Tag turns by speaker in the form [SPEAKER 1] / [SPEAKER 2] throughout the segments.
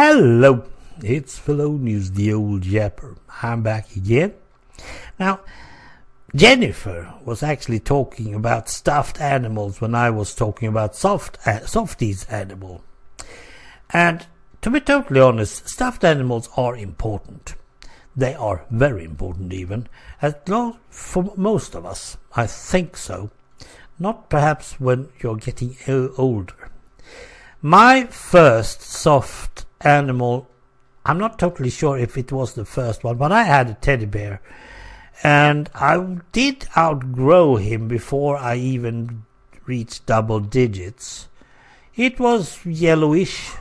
[SPEAKER 1] Hello, it's Fellonius the old yapper. I'm back again. Now, Jennifer was actually talking about stuffed animals when I was talking about Softy's animal. And to be totally honest, stuffed animals are important. They are very important even, for most of us. I think so. Not perhaps when you're getting older. My first soft animal, I'm not totally sure if it was the first one, but I had a teddy bear. And I did outgrow him before I even reached double digits. It was yellowish.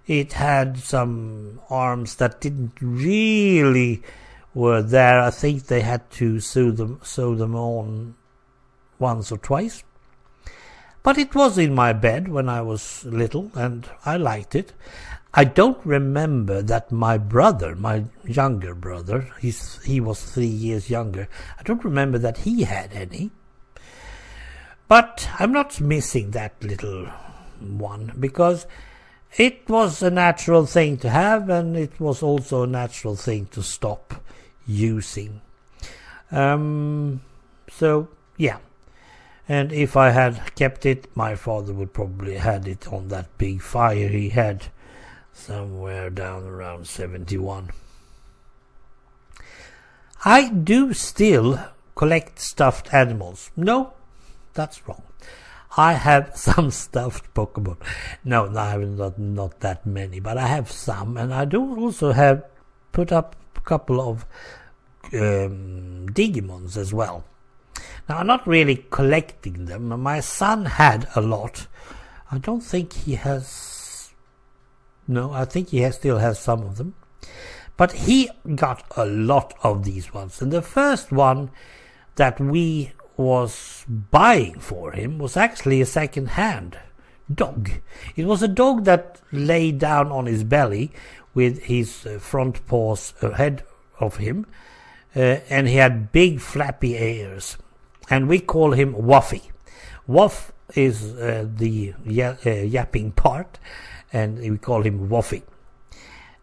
[SPEAKER 1] It had some arms that didn't really were there. I think they had to sew them on once or twice. But it was in my bed when I was little, and I liked it. I don't remember that my younger brother, he was 3 years younger, I don't remember that he had any. But I'm not missing that little one, because it was a natural thing to have, and it was also a natural thing to stop using. So, yeah. And if I had kept it, my father would probably had it on that big fire he had somewhere down around 71. I do still collect stuffed animals. No, that's wrong. I have some stuffed Pokemon. No, I have not that many, but I have some, and I do also have put up a couple of Digimons as well. Now, I'm not really collecting them. My son had a lot. I don't think he has... No, I think he still has some of them. But he got a lot of these ones. And the first one that we was buying for him was actually a second-hand dog. It was a dog that lay down on his belly with his front paws ahead of him. And he had big flappy ears. And we call him Woffy. Woff is the yapping part, and we call him Woffy.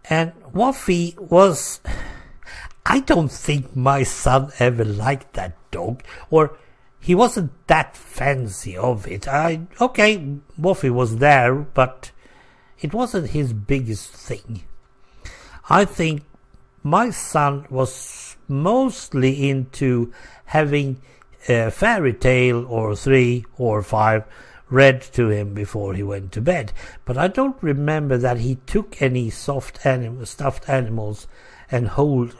[SPEAKER 1] And Woffy was... I don't think my son ever liked that dog, or he wasn't that fancy of it. Okay, Woffy was there, but it wasn't his biggest thing. I think my son was mostly into having a fairy tale or 3 or 5 read to him before he went to bed. But I don't remember that he took any stuffed animals and hold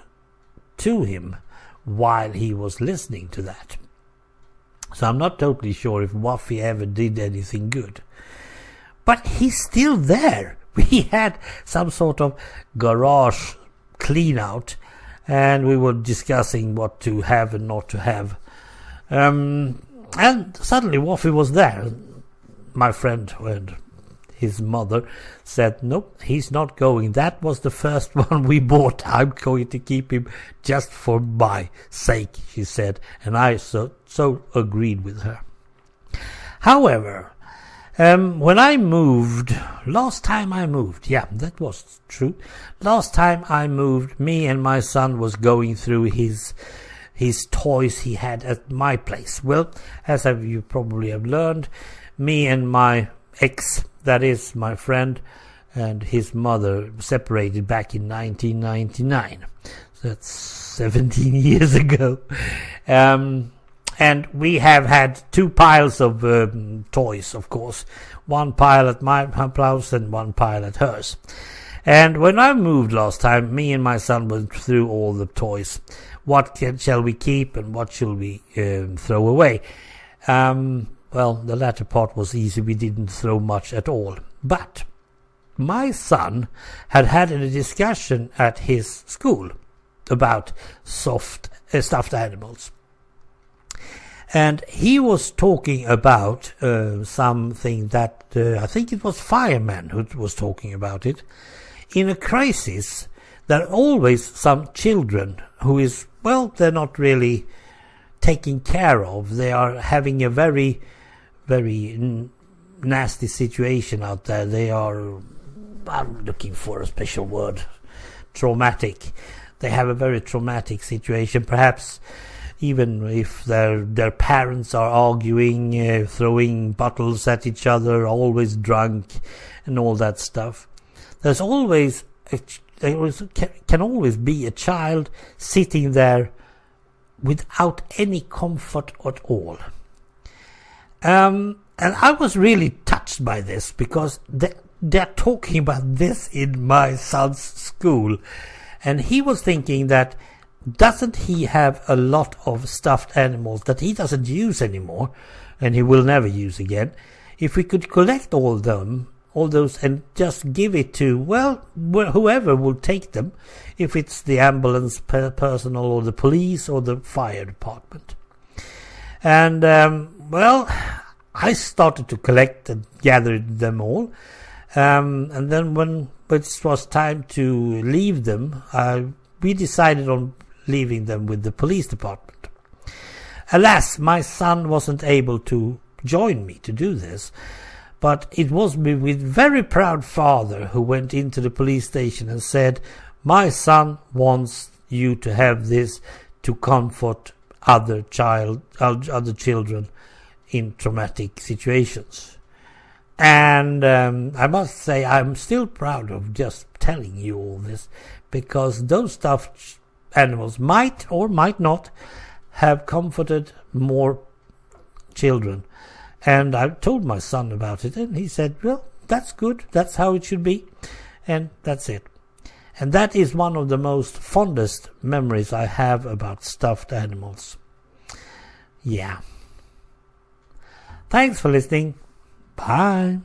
[SPEAKER 1] to him while he was listening to that. So I'm not totally sure if Woffy ever did anything good. But he's still there. We had some sort of garage clean out, and we were discussing what to have and not to have. And suddenly Woffy was there. My friend and his mother said, "Nope, he's not going. That was the first one we bought. I'm going to keep him just for my sake," she said. And I so agreed with her. However, when I moved, last time I moved, yeah, that was true. Last time I moved, me and my son was going through his toys he had at my place. Well, as you probably have learned, me and my ex, that is my friend, and his mother separated back in 1999. So that's 17 years ago. And we have had 2 piles of toys, of course. One pile at my house and one pile at hers. And when I moved last time, me and my son went through all the toys. What shall we keep and what shall we throw away? Well, the latter part was easy. We didn't throw much at all. But my son had a discussion at his school about stuffed animals. And he was talking about something that I think it was Fireman who was talking about it. In a crisis, there are always some children who is, well, they're not really taken care of. They are having a very, very nasty situation out there. They are I'm looking for a special word, traumatic. They have a very traumatic situation, perhaps even if their parents are arguing, throwing bottles at each other, always drunk, and all that stuff. There can always be a child sitting there without any comfort at all. And I was really touched by this, because they're talking about this in my son's school, and he was thinking that, doesn't he have a lot of stuffed animals that he doesn't use anymore and he will never use again? If we could collect all those and just give it to, well, whoever will take them, if it's the ambulance personnel or the police or the fire department. And well, I started to collect and gather them all, and then when it was time to leave them, we decided on leaving them with the police department. Alas, my son wasn't able to join me to do this, but it was me with very proud father who went into the police station and said, my son wants you to have this to comfort other children in traumatic situations. And I must say, I'm still proud of just telling you all this, because those stuffed animals might or might not have comforted more children. And I told my son about it, and he said, well, that's good, that's how it should be, and that's it. And that is one of the most fondest memories I have about stuffed animals. Yeah. Thanks for listening. Bye.